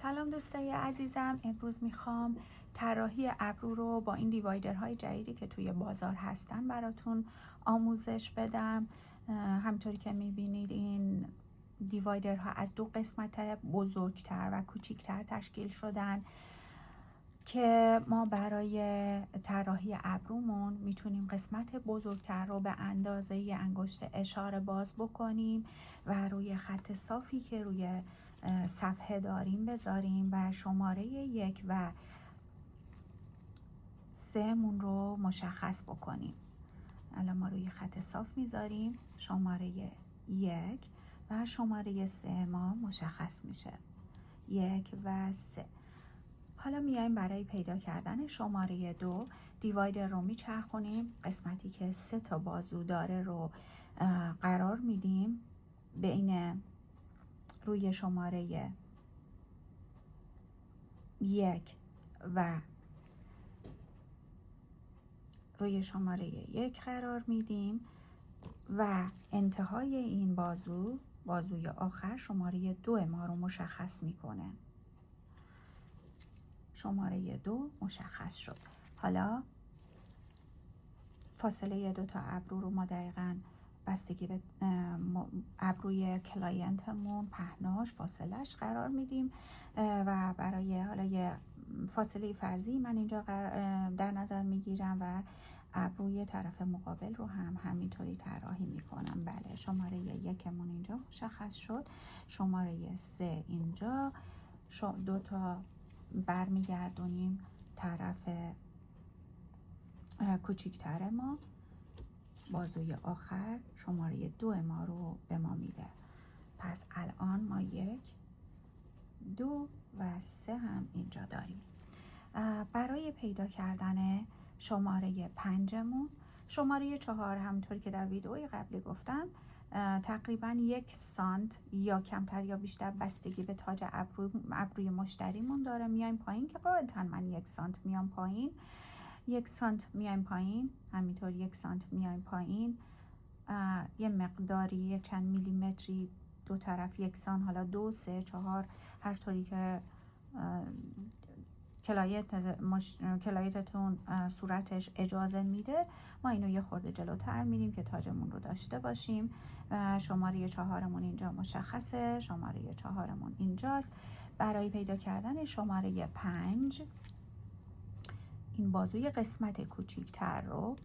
سلام دوستای عزیزم. امروز میخوام طراحی ابرو رو با این دیوایدرهای جدیدی که توی بازار هستن براتون آموزش بدم. همطوری که میبینید این دیوایدرها از دو قسمت بزرگتر و کوچیکتر تشکیل شدن که ما برای طراحی ابرومون میتونیم قسمت بزرگتر رو به اندازه انگشت اشاره باز بکنیم و روی خط صافی که روی صفحه داریم بذاریم و شماره 1 و 3 مون رو مشخص بکنیم. الان ما روی خط صاف میذاریم شماره 1 و شماره 3 ما مشخص میشه 1 و 3. حالا میایم برای پیدا کردن شماره 2 دیوایدر رو میچرخونیم، قسمتی که 3 تا بازو داره رو قرار میدیم بین روی شماره 1 و روی شماره 1 قرار میدیم و انتهای این بازوی آخر شماره 2 ما رو مشخص میکنه. شماره 2 مشخص شد. حالا فاصله 2 تا ابرو رو ما دقیقاً بستگی به ابروی کلاینتمون پهناش فاصلش قرار میدیم و برای حالا یه فاصله فرضی من اینجا در نظر میگیرم و ابروی طرف مقابل رو هم همینطوری طراحی میکنم. بله، شماره 1 مون اینجا مشخص شد، شماره 3 اینجا، 2 تا برمیگردونیم طرف کوچیکتر ما، بازوی آخر شماره 2 ما رو به ما میده. پس الان ما 1 2 و 3 هم اینجا داریم. برای پیدا کردن شماره 5 مون، شماره 4 همونطوری که در ویدئوی قبلی گفتم تقریبا 1 سانت یا کمتر یا بیشتر بستگی به تاج ابروی مشتریمون داره. میایم پایین که قاعدتا من 1 سانت میام پایین، 1 سانت میایم پایین، همینطور 1 سانت میایم پایین، یه مقداری چند میلیمتری دو طرف یکسان، حالا 2 3 4 هر طوری که کلایتتون صورتش اجازه میده ما اینو یه خورده جلوتر میریم که تاجمون رو داشته باشیم. شماره 4 مون اینجا مشخصه، شماره 4 مون اینجاست. برای پیدا کردن شماره 5 این بازوی قسمت کوچیکتر رو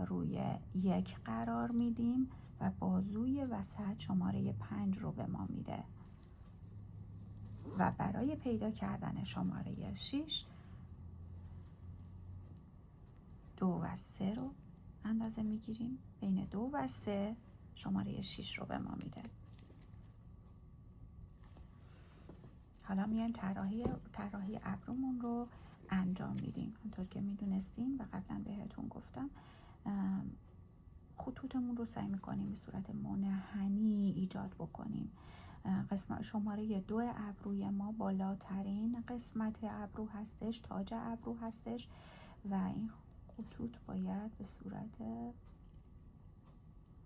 روی 1 قرار میدیم و بازوی وسط شماره 5 رو به ما میده و برای پیدا کردن شماره 6 2 و 3 رو اندازه میگیریم، بین 2 و 3 شماره 6 رو به ما میده. حالا میایم طراحی ابرومون رو انجام میدیم. همونطور که میدونستین و قبلا بهتون گفتم خطوطمون رو سعی میکنیم به صورت منحنی ایجاد بکنیم. قسمت شماره 2 ابروی ما بالاترین قسمت ابرو هستش، تاج ابرو هستش و این خطوط باید به صورت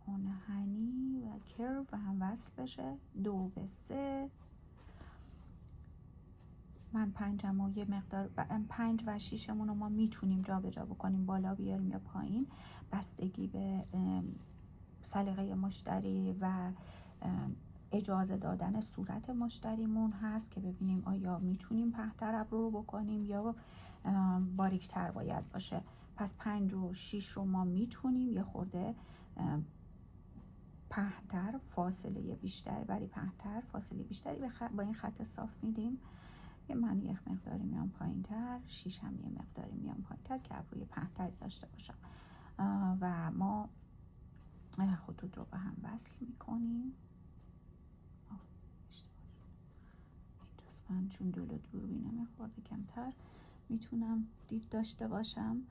منحنی و کرو و هم وصل بشه. 2 به 3 من 5 یه مقدار 5 و 6 مون رو ما میتونیم جا به جا بکنیم، بالا بیاریم یا پایین، بستگی به سلیقه مشتری و اجازه دادن صورت مشتریمون هست که ببینیم آیا میتونیم پهن‌تر ابرو رو بکنیم یا باریکتر باید باشه. پس 5 و 6 رو ما میتونیم یه خورده پهن‌تر، فاصله بیشتری برای پهن‌تر فاصله بیشتری با این خط صاف میدیم. من یه مقداری میام پایین تر، 6 هم یه مقداری میام پایین تر که ابروی پهن‌تری داشته باشم و ما خطوط رو به هم وصل میکنیم. اینجاست من چون دور دوربینم یه خورده کمتر میتونم دید داشته باشم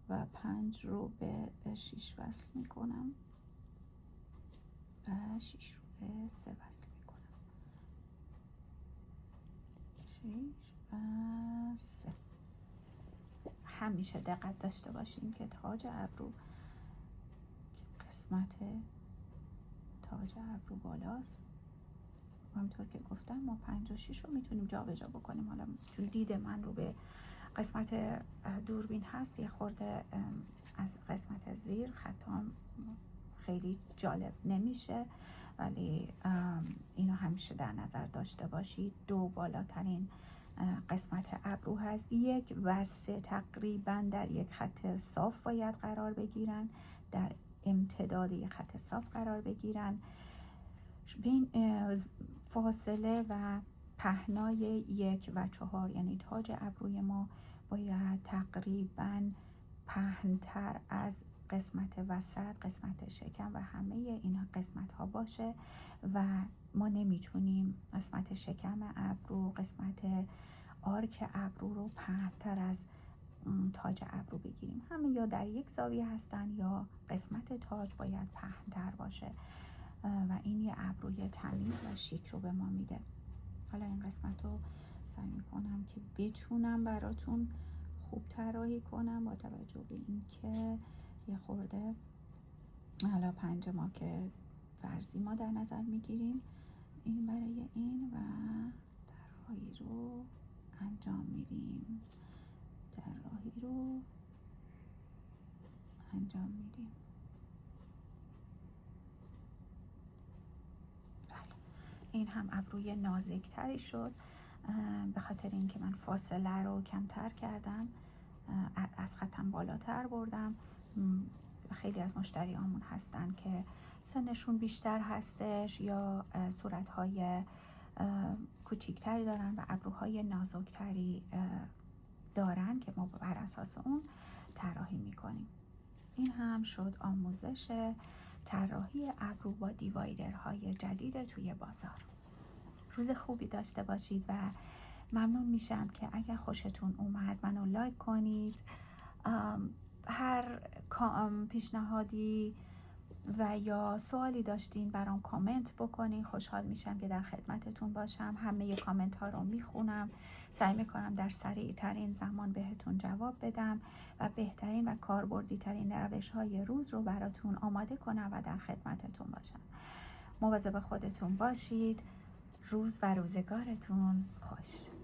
و 5 رو به 6 وصل میکنم و 6 رو به 3 وصل میکنم. 6 و 3. همیشه دقت داشته باشیم که تاج ابرو که قسمت تاج ابرو بالاست همونطور که گفتم ما 5 و 6 رو میتونیم جا به جا بکنیم. حالا چون دید من رو به قسمت دوربین هست یه خورده از قسمت زیر خطام خیلی جالب نمیشه، ولی اینو همیشه در نظر داشته باشید. 2 بالاترین قسمت ابرو هست، 1 و 3 تقریبا در یک خط صاف باید قرار بگیرن، در امتداد یک خط صاف قرار بگیرن. بین فاصله و پهنای 1 و 4 یعنی تاج ابروی ما باید تقریبا پهن‌تر از قسمت وسط، قسمت شکم و همه اینا قسمت ها باشه و ما نمیتونیم قسمت شکم ابرو، قسمت آرک ابرو رو پهن‌تر از تاج ابرو بگیریم. همه یا در یک زاویه هستن یا قسمت تاج باید پهن‌تر باشه و این یه ابروی تمیز و شیک رو به ما میده. حالا این قسمت رو سعی میکنم که بتونم براتون خوب طراحی کنم با توجه به اینکه یه خورده حالا 5 ما که فرضی ما در نظر میگیریم، این برای این و طراحی رو انجام میدیم. بله. این هم ابروی نازکتری شد به خاطر اینکه من فاصله رو کمتر کردم، از خطم بالاتر بردم. خیلی از مشتریامون هستن که سنشون بیشتر هستش یا صورتهای کوچیکتری دارن و ابروهای نازکتری دارن که ما بر اساس اون طراحی میکنیم. این هم شد آموزش طراحی ابرو با دیوایدرهای جدید توی بازار. روز خوبی داشته باشید و ممنون میشم که اگر خوشتون اومد منو لایک کنید. هر پیشنهادی و یا سوالی داشتین برام کامنت بکنین، خوشحال میشم که در خدمتتون باشم. همه کامنت ها رو میخونم، سعی میکنم در سریع ترین زمان بهتون جواب بدم و بهترین و کاربردی ترین روش های روز رو براتون آماده کنم و در خدمتتون باشم. مواظب خودتون باشید. روز و روزگارتون خوش.